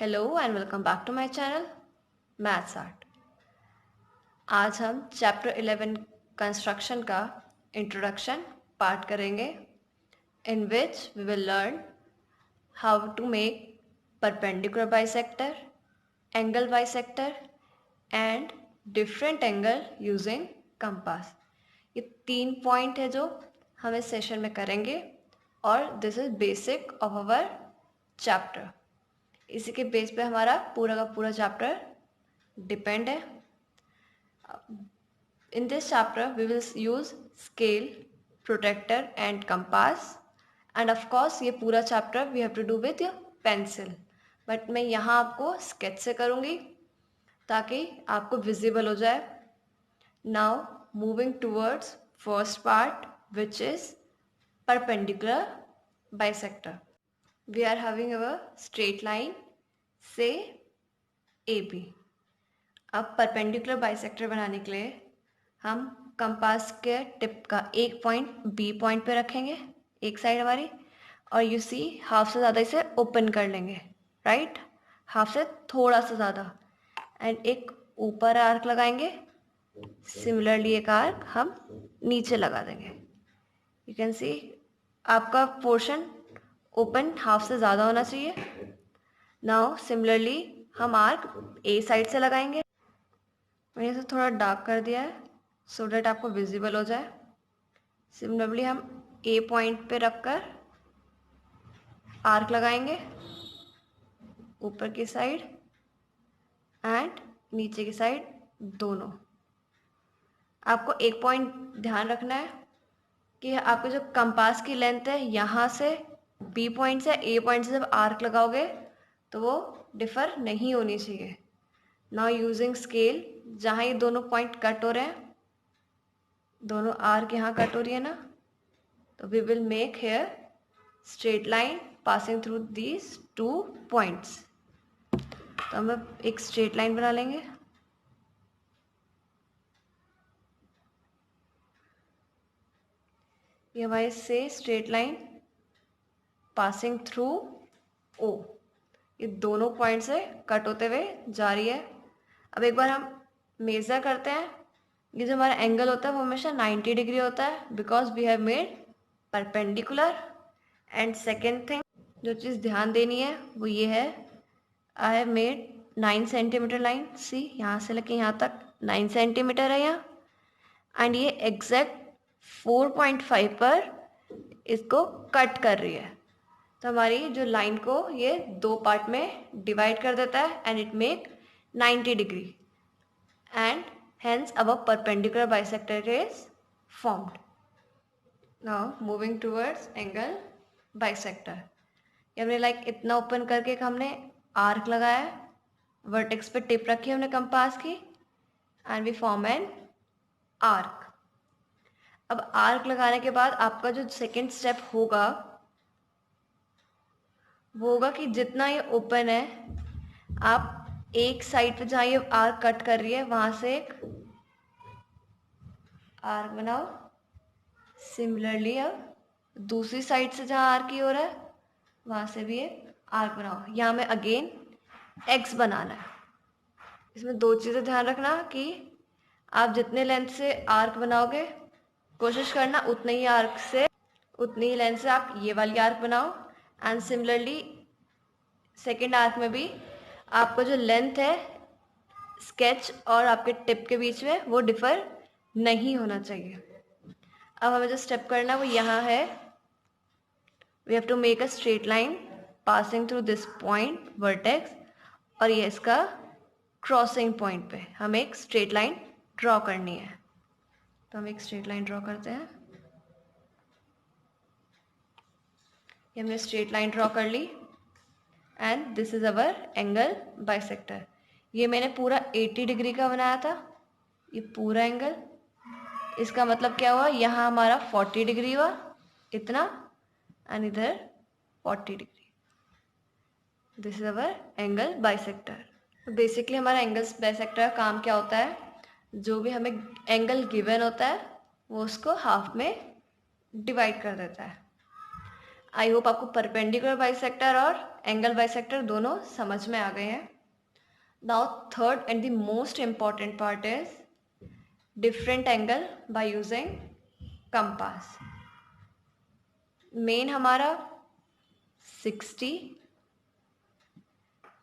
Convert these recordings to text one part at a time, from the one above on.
Hello and welcome back to my channel maths art. आज हम chapter 11 construction का introduction part करेंगे, in which we will learn how to make perpendicular bisector, angle bisector and different angle using compass. ये 3 point है जो हम इस session में करेंगे और this is basic of our chapter. इसी के बेस पे हमारा पूरा का पूरा चैप्टर डिपेंड है। In this chapter we will use scale, protractor and compass, and of course ये पूरा chapter we have to do with your pencil, but मैं यहाँ आपको sketch से करूँगी ताकि आपको visible हो जाए। Now moving towards first part which is perpendicular bisector. We are having a straight line say AB। अब परपेंडिकुलर बाइसेक्टर बनाने के लिए हम कंपास के टिप का एक पॉइंट बी पॉइंट पे रखेंगे, एक साइड हमारी, और यू सी हाफ से ज़्यादा इसे ओपन कर लेंगे, राइट, हाफ से थोड़ा सा ज़्यादा, एंड एक ऊपर आर्क लगाएंगे। सिमिलरली एक आर्क हम नीचे लगा देंगे। यू कैन सी आपका पोर्शन ओपन हाफ से ज़्यादा होना चाहिए। नाउ सिमिलरली हम आर्क ए साइड से लगाएंगे। मैंने इसे थोड़ा डार्क कर दिया है सो डैट आपको विजिबल हो जाए। सिमिलरली हम ए पॉइंट पे रखकर आर्क लगाएंगे ऊपर की साइड एंड नीचे की साइड दोनों। आपको एक पॉइंट ध्यान रखना है कि आपके जो कंपास की लेंथ है यहाँ से बी पॉइंट से ए पॉइंट से जब आर्क लगाओगे तो वो डिफ़र नहीं होनी चाहिए। नाउ यूजिंग स्केल, जहाँ ये दोनों पॉइंट कट हो रहे हैं, दोनों आर्क यहाँ कट हो रही है ना, तो we will make here straight line passing through these 2 points. तो हम एक स्ट्रेट लाइन बना लेंगे। ये हमारी से straight line passing through O, ये दोनों पॉइंट से कट होते हुए जा रही है। अब एक बार हम मेज़र करते हैं। ये जो हमारा एंगल होता है वो हमेशा 90 डिग्री होता है because we have made perpendicular. And second thing जो चीज़ ध्यान देनी है वो ये है, I have made 9 centimetre line. See यहाँ से लेके यहाँ तक 9 सेंटीमीटर है यहाँ, एंड ये एग्जैक्ट 4.5 पर इसको कट कर रही है। तो हमारी जो लाइन को ये 2 पार्ट में डिवाइड कर देता है and it make 90 degree and hence our perpendicular bisector is formed. Now moving towards angle bisector. ये हमने लाइक इतना ओपन करके हमने आर्क लगाया है, वर्टेक्स पे टिप रखी है हमने कंपास की, and we form an arc. अब आर्क लगाने के बाद आपका जो सेकेंड स्टेप होगा वो होगा कि जितना ये ओपन है आप एक साइड पे जहाँ ये आर्क कट कर रही है वहाँ से एक आर्क बनाओ। सिमिलरली अब दूसरी साइड से जहाँ आर्क ही हो रहा है वहाँ से भी एक आर्क बनाओ। यहाँ में अगेन एक्स बनाना है। इसमें 2 चीज़ें ध्यान रखना कि आप जितने लेंथ से आर्क बनाओगे कोशिश करना उतने ही आर्क से, उतनी ही लेंथ से आप ये वाली आर्क बनाओ। एंड सिमिलरली सेकेंड आर्क में भी आपका जो लेंथ है स्केच और आपके टिप के बीच में वो डिफ़र नहीं होना चाहिए। अब हमें जो स्टेप करना है वो यहाँ है, we have to make a straight line passing through this point vertex, और ये इसका क्रॉसिंग पॉइंट पे हमें एक स्ट्रेट लाइन ड्रॉ करनी है। तो हम एक स्ट्रेट लाइन ड्रॉ करते हैं। ये हमने स्ट्रेट लाइन ड्रॉ कर ली and this is our angle bisector. ये मैंने पूरा 80 डिग्री का बनाया था, ये पूरा एंगल। इसका मतलब क्या हुआ, यहाँ हमारा 40 डिग्री हुआ इतना, एंड इधर 40 degree. This is our angle bisector. Basically हमारा एंगल बाइसेक्टर का काम क्या होता है, जो भी हमें एंगल गिवन होता है वो उसको हाफ में डिवाइड कर देता है। आई होप आपको परपेंडिकुलर बाइसेक्टर और एंगल बाइसेक्टर दोनों समझ में आ गए हैं। Now third and the most important part is different angle by using compass. Main हमारा 60,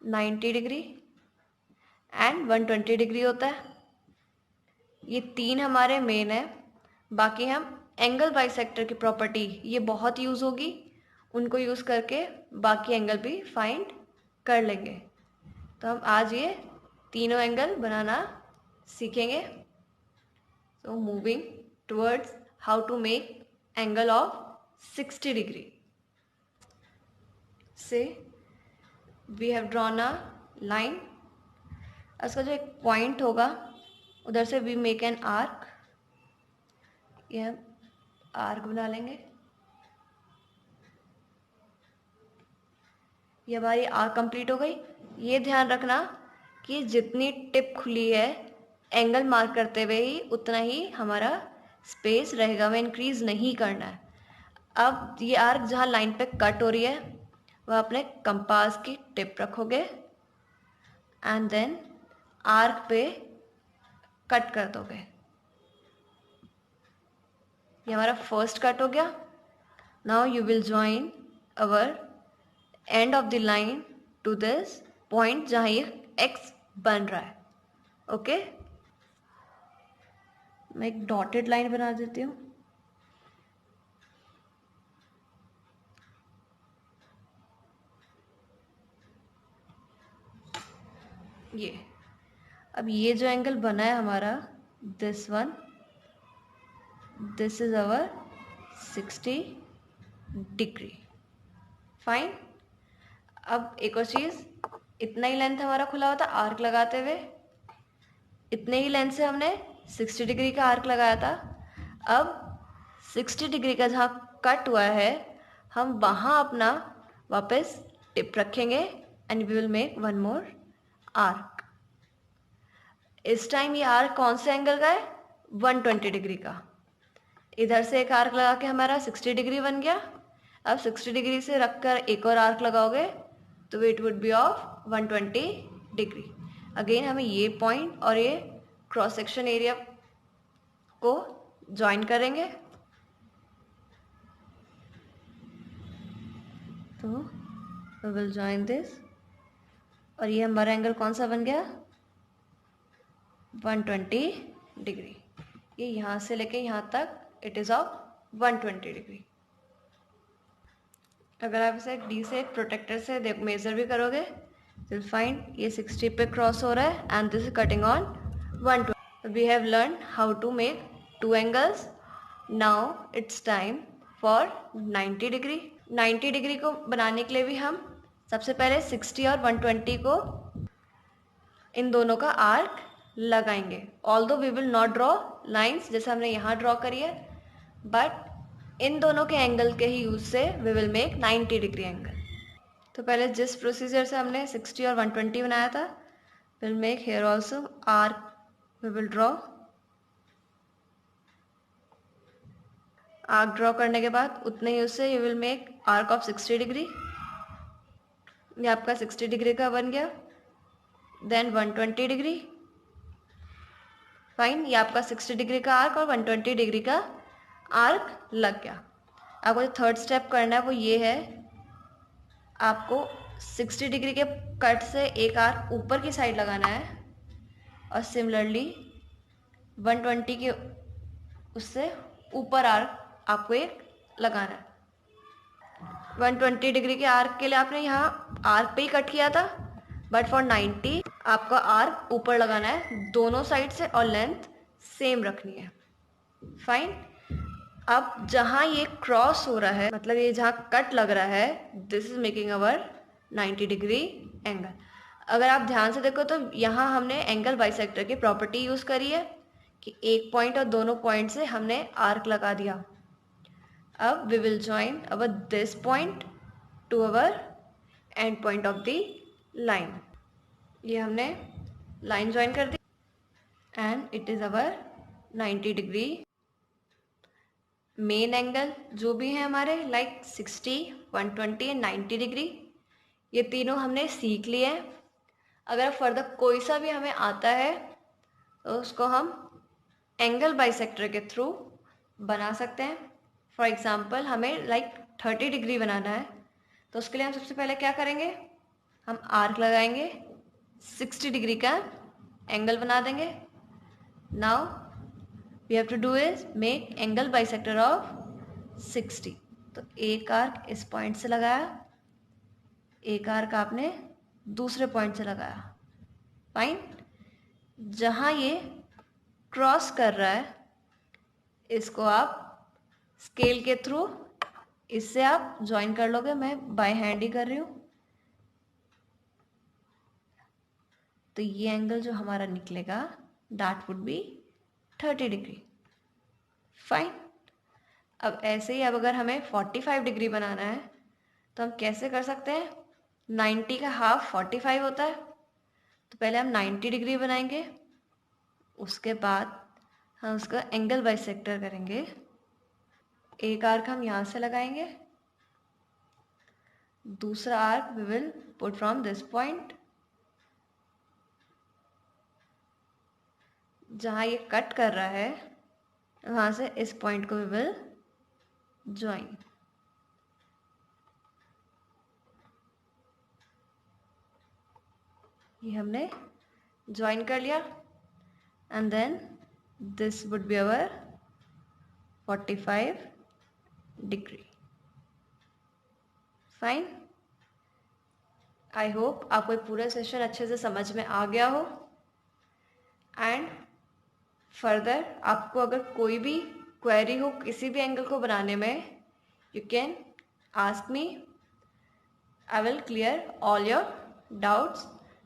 90 डिग्री एंड 120 डिग्री होता है। ये तीन हमारे मेन है। बाकी हम एंगल बाइसेक्टर की प्रॉपर्टी ये बहुत यूज़ होगी, उनको यूज़ करके बाकी एंगल भी फाइंड कर लेंगे। तो हम आज ये तीनों एंगल बनाना सीखेंगे। So moving towards how to make angle of 60 degree. Say we have drawn a line. इसका जो एक पॉइंट होगा उधर से वी मेक एन आर्क। ये हम आर्क बना लेंगे। ये हमारी आर्क कंप्लीट हो गई। ये ध्यान रखना कि जितनी टिप खुली है एंगल मार्क करते हुए ही उतना ही हमारा स्पेस रहेगा, हमें इंक्रीज नहीं करना है। अब ये आर्क जहाँ लाइन पे कट हो रही है वह अपने कंपास की टिप रखोगे एंड देन आर्क पे कट कर दोगे। ये हमारा फर्स्ट कट हो गया। Now you will join our end of the line to this point जहाँ ये एक्स बन रहा है। ओके, मैं एक डॉटेड लाइन बना देती हूँ। ये अब ये जो एंगल बना है हमारा this one, this is our 60 degree. Fine. अब एक और चीज़, इतना ही लेंथ हमारा खुला हुआ था आर्क लगाते हुए, इतने ही लेंथ से हमने 60 डिग्री का आर्क लगाया था। अब 60 डिग्री का जहाँ कट हुआ है हम वहाँ अपना वापस टिप रखेंगे and we will make one more arc. इस टाइम ये आर्क कौन से एंगल का है? 120 डिग्री का। इधर से एक आर्क लगा के हमारा 60 डिग्री बन गया। अब 60 डिग्री से रखकर एक और आर्क लगाओगे तो it would be of 120 degree. Again हमें ये पॉइंट और ये क्रॉस सेक्शन एरिया को ज्वाइन करेंगे। तो वी विल ज्वाइन दिस और ये हमारा एंगल कौन सा बन गया? 120 डिग्री। ये यहाँ से लेके यहाँ तक इट इज़ ऑफ 120 डिग्री। अगर आप इसे डी से एक प्रोटेक्टर से मेजर भी करोगे तो फाइंड ये 60 पे क्रॉस हो रहा है and this is cutting on 120। We have learn how to make two angles. Now it's time for 90 degree. 90 degree को बनाने के लिए भी हम सबसे पहले 60 और 120 को इन दोनों का आर्क लगाएंगे। Although we will not draw lines जैसे हमने यहाँ ड्रॉ करी है, बट इन दोनों के एंगल के ही यूज से we will make 90 degree angle. तो पहले जिस प्रोसीजर से हमने 60 और 120 बनाया था will make here also arc. We will draw arc. Draw करने के बाद उतने ही उससे you will make arc of 60 degree. ये आपका 60 डिग्री का बन गया। Then 120 degree. फाइन, ये आपका 60 डिग्री का आर्क और 120 डिग्री का आर्क लग गया। आपको जो थर्ड स्टेप करना है वो ये है, आपको 60 डिग्री के कट से एक आर्क ऊपर की साइड लगाना है और सिमिलरली 120 के उससे ऊपर आर्क आपको एक लगाना है। 120 डिग्री के आर्क के लिए आपने यहाँ आर्क पे ही कट किया था, बट फॉर 90 आपको आर्क ऊपर लगाना है दोनों साइड से और लेंथ सेम रखनी है। फाइन। अब जहाँ ये क्रॉस हो रहा है, मतलब ये जहाँ कट लग रहा है, this is making our 90 degree angle. अगर आप ध्यान से देखो तो यहाँ हमने एंगल बाइसेक्टर की प्रॉपर्टी यूज़ करी है कि एक पॉइंट और दोनों पॉइंट से हमने आर्क लगा दिया। अब we will join our this point to our end point of the line. ये हमने लाइन ज्वाइन कर दी and it is our 90 degree main angle. जो भी है हमारे लाइक 60, 120 एंड 90 डिग्री, ये तीनों हमने सीख लिए हैं। अगर फर्दर कोई सा भी हमें आता है तो उसको हम एंगल बाइसेक्टर के थ्रू बना सकते हैं। फॉर एग्जांपल हमें लाइक 30 डिग्री बनाना है, तो उसके लिए हम सबसे पहले क्या करेंगे, हम आर्क लगाएंगे, 60 डिग्री का एंगल बना देंगे। Now we have to do is make angle bisector of 60। तो एक आर्क इस पॉइंट से लगाया, एक आर्क आपने दूसरे पॉइंट से लगाया। फाइन। जहाँ ये क्रॉस कर रहा है इसको आप स्केल के थ्रू इससे आप ज्वाइन कर लोगे। मैं बाय हैंड ही कर रही हूँ। तो ये एंगल जो हमारा निकलेगा that would be 30 degree. Fine. अब ऐसे ही अब अगर हमें 45 डिग्री बनाना है तो हम कैसे कर सकते हैं, 90 का हाफ 45 होता है। तो पहले हम 90 डिग्री बनाएंगे, उसके बाद हम उसका एंगल बाइसेक्टर करेंगे। एक आर्क हम यहाँ से लगाएंगे, दूसरा arc we will put from this point. जहाँ ये कट कर रहा है वहाँ से इस पॉइंट को वी विल ज्वाइन। ये हमने ज्वाइन कर लिया and then this would be our 45 degree. Fine. I hope आपको पूरा सेशन अच्छे से समझ में आ गया हो। एंड फर्दर आपको अगर कोई भी क्वेरी हो किसी भी एंगल को बनाने में, you can ask me. I will clear all your doubts